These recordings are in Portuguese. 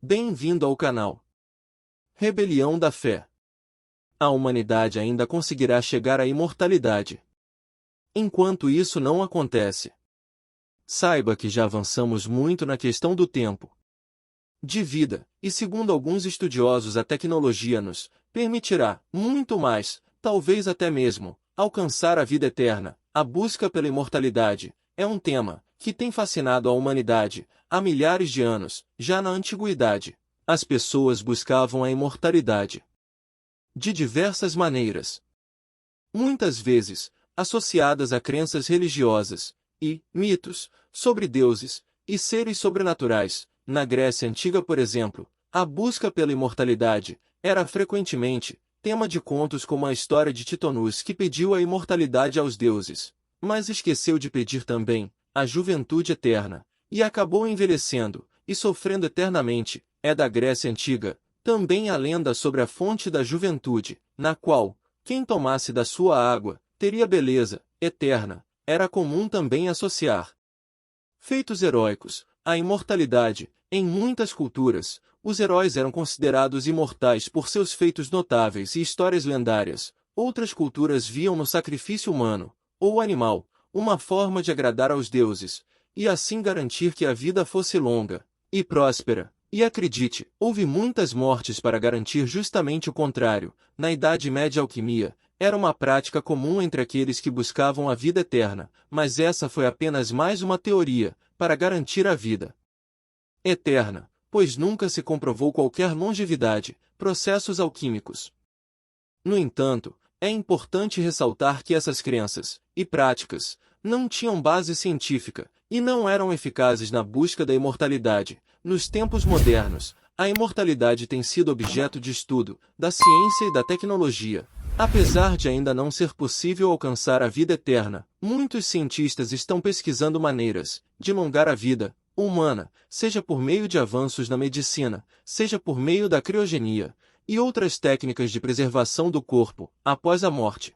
Bem-vindo ao canal. Rebelião da Fé. A humanidade ainda conseguirá chegar à imortalidade. Enquanto isso não acontece, saiba que já avançamos muito na questão do tempo de vida, e segundo alguns estudiosos a tecnologia nos permitirá, muito mais, talvez até mesmo, alcançar a vida eterna. A busca pela imortalidade é um tema que tem fascinado a humanidade há milhares de anos. Já na antiguidade, as pessoas buscavam a imortalidade de diversas maneiras, muitas vezes associadas a crenças religiosas e mitos sobre deuses e seres sobrenaturais. Na Grécia Antiga, por exemplo, a busca pela imortalidade era frequentemente tema de contos, como a história de Titonus, que pediu a imortalidade aos deuses, mas esqueceu de pedir também a juventude eterna, e acabou envelhecendo e sofrendo eternamente. É da Grécia Antiga também a lenda sobre a fonte da juventude, na qual quem tomasse da sua água teria beleza eterna. Era comum também associar feitos heróicos à imortalidade. Em muitas culturas, os heróis eram considerados imortais por seus feitos notáveis e histórias lendárias. Outras culturas viam no sacrifício humano ou animal uma forma de agradar aos deuses, e assim garantir que a vida fosse longa e próspera. E acredite, houve muitas mortes para garantir justamente o contrário. Na Idade Média, a alquimia era uma prática comum entre aqueles que buscavam a vida eterna, mas essa foi apenas mais uma teoria para garantir a vida eterna, pois nunca se comprovou qualquer longevidade, processos alquímicos. No entanto, é importante ressaltar que essas crenças e práticas não tinham base científica e não eram eficazes na busca da imortalidade. Nos tempos modernos, a imortalidade tem sido objeto de estudo da ciência e da tecnologia. Apesar de ainda não ser possível alcançar a vida eterna, muitos cientistas estão pesquisando maneiras de alongar a vida humana, seja por meio de avanços na medicina, seja por meio da criogenia e outras técnicas de preservação do corpo após a morte.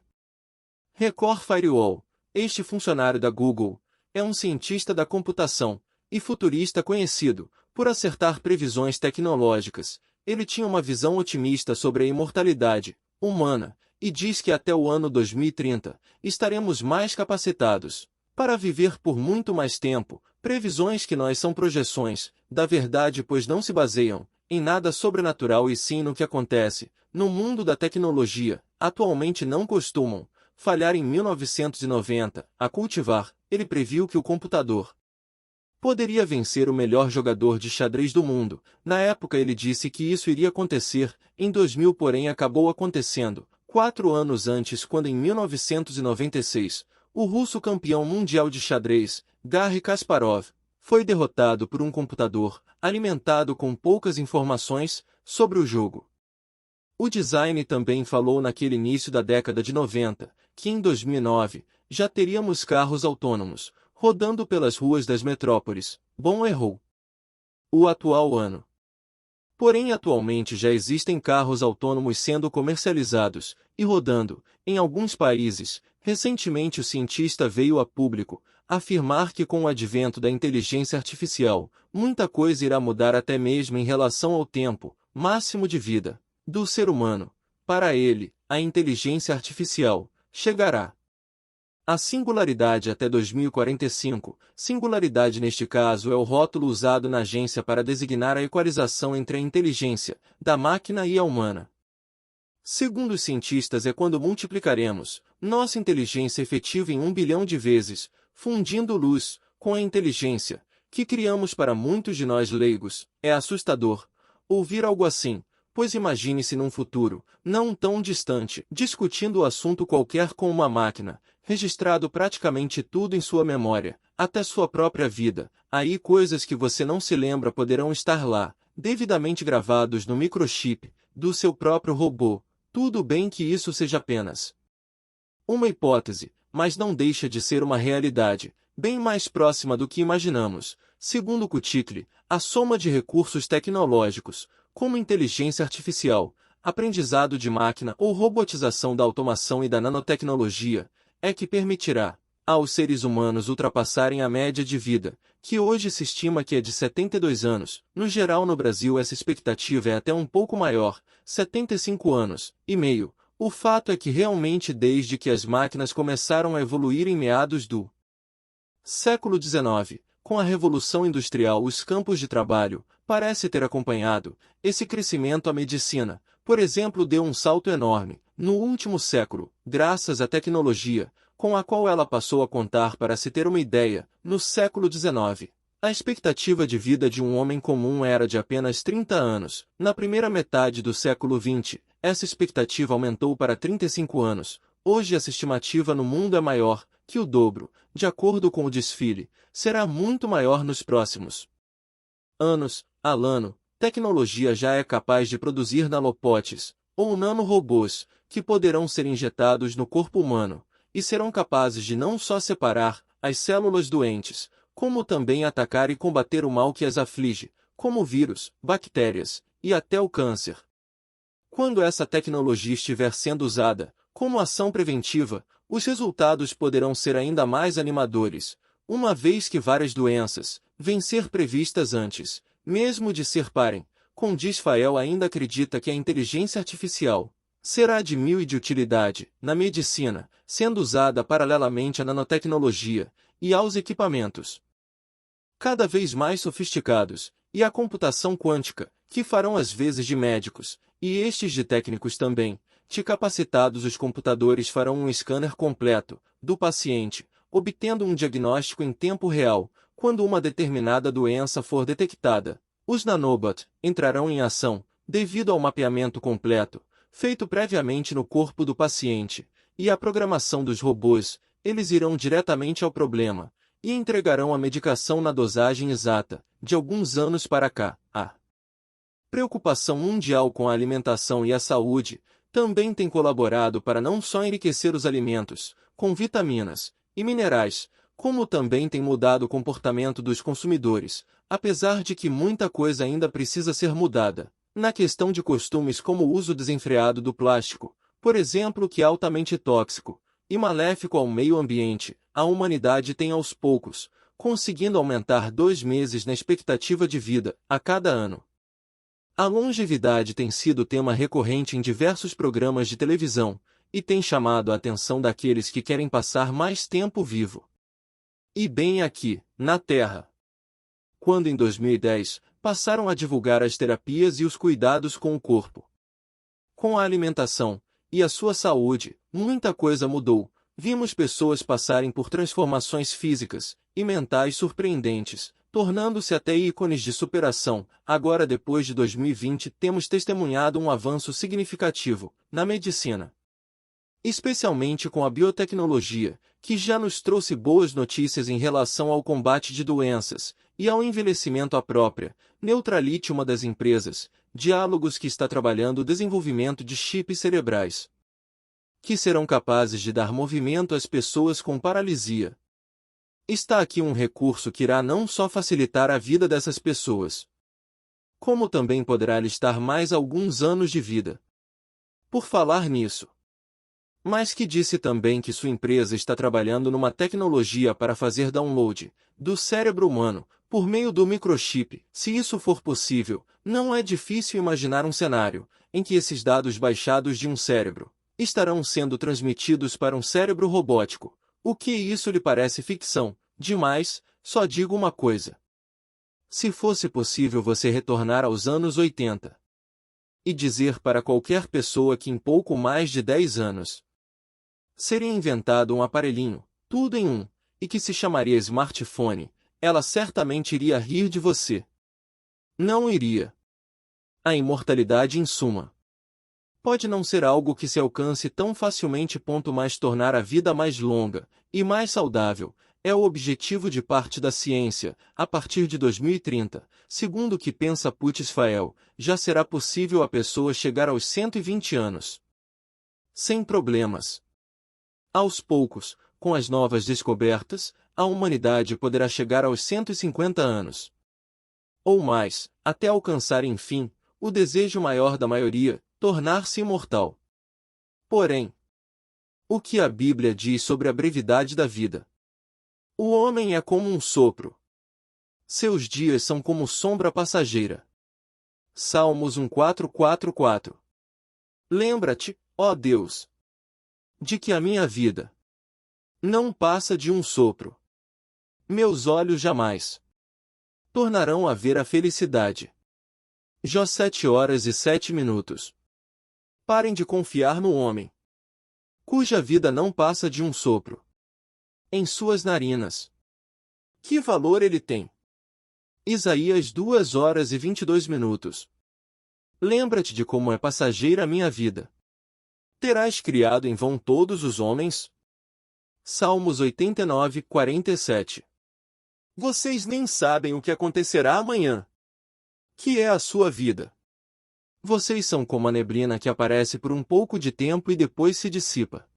Record Firewall, este funcionário da Google, é um cientista da computação e futurista conhecido por acertar previsões tecnológicas. Ele tinha uma visão otimista sobre a imortalidade humana e diz que até o ano 2030 estaremos mais capacitados para viver por muito mais tempo. Previsões que nós são projeções da verdade, pois não se baseiam em nada sobrenatural e sim no que acontece no mundo da tecnologia. Atualmente não costumam falhar. Em 1990, a cultivar, ele previu que o computador poderia vencer o melhor jogador de xadrez do mundo. Na época ele disse que isso iria acontecer. Em 2000, porém, acabou acontecendo 4 anos antes, quando em 1996, o russo campeão mundial de xadrez, Garry Kasparov, foi derrotado por um computador alimentado com poucas informações sobre o jogo. O design também falou naquele início da década de 90, que em 2009 já teríamos carros autônomos rodando pelas ruas das metrópoles. Bom, errou. O atual ano. Porém, atualmente já existem carros autônomos sendo comercializados e rodando em alguns países. Recentemente, o cientista veio a público afirmar que com o advento da inteligência artificial, muita coisa irá mudar, até mesmo em relação ao tempo máximo de vida do ser humano. Para ele, a inteligência artificial chegará à singularidade até 2045. Singularidade neste caso é o rótulo usado na agência para designar a equalização entre a inteligência da máquina e a humana. Segundo os cientistas, é quando multiplicaremos nossa inteligência efetiva em 1 bilhão de vezes, fundindo luz com a inteligência que criamos. Para muitos de nós leigos, é assustador ouvir algo assim, pois imagine-se num futuro não tão distante, discutindo o assunto qualquer com uma máquina, registrado praticamente tudo em sua memória, até sua própria vida. Aí coisas que você não se lembra poderão estar lá, devidamente gravados no microchip do seu próprio robô. Tudo bem que isso seja apenas uma hipótese, mas não deixa de ser uma realidade, bem mais próxima do que imaginamos. Segundo Kutickli, a soma de recursos tecnológicos, como inteligência artificial, aprendizado de máquina ou robotização da automação e da nanotecnologia, é que permitirá Aos seres humanos ultrapassarem a média de vida, que hoje se estima que é de 72 anos, no geral no Brasil essa expectativa é até um pouco maior, 75 anos e meio. O fato é que realmente desde que as máquinas começaram a evoluir em meados do século XIX, com a Revolução Industrial os campos de trabalho, parece ter acompanhado, esse crescimento a medicina, por exemplo deu um salto enorme, no último século, graças à tecnologia, com a qual ela passou a contar. Para se ter uma ideia, no século XIX, a expectativa de vida de um homem comum era de apenas 30 anos. Na primeira metade do século XX, essa expectativa aumentou para 35 anos. Hoje essa estimativa no mundo é maior, que o dobro, de acordo com o desfile, será muito maior nos próximos anos. A nanotecnologia já é capaz de produzir nanopotes, ou nanorobôs, que poderão ser injetados no corpo humano, e serão capazes de não só separar as células doentes, como também atacar e combater o mal que as aflige, como vírus, bactérias, e até o câncer. Quando essa tecnologia estiver sendo usada, como ação preventiva, os resultados poderão ser ainda mais animadores, uma vez que várias doenças vêm ser previstas antes, mesmo de ser parem. Condiz Fael ainda acredita que a inteligência artificial será de mil e de utilidade na medicina, sendo usada paralelamente à nanotecnologia e aos equipamentos cada vez mais sofisticados, e à computação quântica, que farão as vezes de médicos, e estes de técnicos também. De capacitados, os computadores farão um scanner completo do paciente, obtendo um diagnóstico em tempo real, quando uma determinada doença for detectada. Os nanobots entrarão em ação, devido ao mapeamento completo, feito previamente no corpo do paciente, e à programação dos robôs. Eles irão diretamente ao problema, e entregarão a medicação na dosagem exata. De alguns anos para cá, a preocupação mundial com a alimentação e a saúde também tem colaborado para não só enriquecer os alimentos, com vitaminas e minerais, como também tem mudado o comportamento dos consumidores, apesar de que muita coisa ainda precisa ser mudada. Na questão de costumes, como o uso desenfreado do plástico, por exemplo, que é altamente tóxico e maléfico ao meio ambiente, a humanidade tem aos poucos conseguindo aumentar 2 meses na expectativa de vida a cada ano. A longevidade tem sido tema recorrente em diversos programas de televisão, e tem chamado a atenção daqueles que querem passar mais tempo vivo. E bem aqui, na Terra. Quando em 2010, passaram a divulgar as terapias e os cuidados com o corpo, com a alimentação e a sua saúde, muita coisa mudou. Vimos pessoas passarem por transformações físicas e mentais surpreendentes, tornando-se até ícones de superação. Agora, depois de 2020, temos testemunhado um avanço significativo na medicina, especialmente com a biotecnologia, que já nos trouxe boas notícias em relação ao combate de doenças e ao envelhecimento. A própria Neutralite, uma das empresas Diálogos, que está trabalhando o desenvolvimento de chips cerebrais que serão capazes de dar movimento às pessoas com paralisia. Está aqui um recurso que irá não só facilitar a vida dessas pessoas, como também poderá lhes dar mais alguns anos de vida. Por falar nisso, mas que disse também que sua empresa está trabalhando numa tecnologia para fazer download do cérebro humano por meio do microchip. Se isso for possível, não é difícil imaginar um cenário em que esses dados baixados de um cérebro estarão sendo transmitidos para um cérebro robótico. O que isso lhe parece ficção demais? Só digo uma coisa. Se fosse possível você retornar aos anos 80 e dizer para qualquer pessoa que em pouco mais de 10 anos seria inventado um aparelhinho, tudo em um, e que se chamaria smartphone, ela certamente iria rir de você. Não iria. A imortalidade, em suma, pode não ser algo que se alcance tão facilmente. Mas tornar a vida mais longa e mais saudável é o objetivo de parte da ciência. A partir de 2030, segundo o que pensa Putz Fael, já será possível a pessoa chegar aos 120 anos sem problemas. Aos poucos, com as novas descobertas, a humanidade poderá chegar aos 150 anos ou mais, até alcançar, enfim, o desejo maior da maioria, tornar-se imortal. Porém, o que a Bíblia diz sobre a brevidade da vida? O homem é como um sopro. Seus dias são como sombra passageira. Salmos 1:4-4-4. Lembra-te, ó Deus, de que a minha vida não passa de um sopro. Meus olhos jamais tornarão a ver a felicidade. Jó 7:07. Parem de confiar no homem, cuja vida não passa de um sopro em suas narinas. Que valor ele tem? Isaías 2:22. Lembra-te de como é passageira a minha vida. Terás criado em vão todos os homens? Salmos 89:47. Vocês nem sabem o que acontecerá amanhã. Que é a sua vida? Vocês são como a neblina que aparece por um pouco de tempo e depois se dissipa.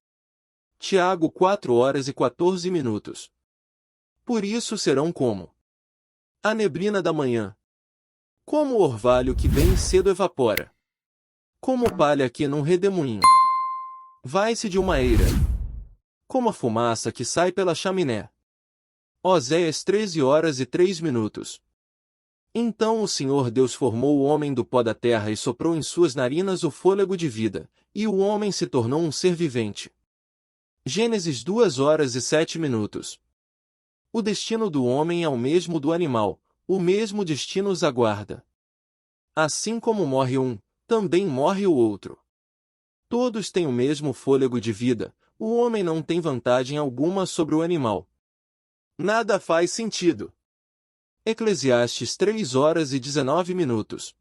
Tiago 4:14. Por isso serão como a neblina da manhã, como o orvalho que bem cedo evapora, como palha que num redemoinho vai-se de uma eira, como a fumaça que sai pela chaminé. Oséias 13:03. Então o Senhor Deus formou o homem do pó da terra e soprou em suas narinas o fôlego de vida, e o homem se tornou um ser vivente. Gênesis 2:07. O destino do homem é o mesmo do animal, o mesmo destino os aguarda. Assim como morre um, também morre o outro. Todos têm o mesmo fôlego de vida, o homem não tem vantagem alguma sobre o animal. Nada faz sentido. Eclesiastes 3:19.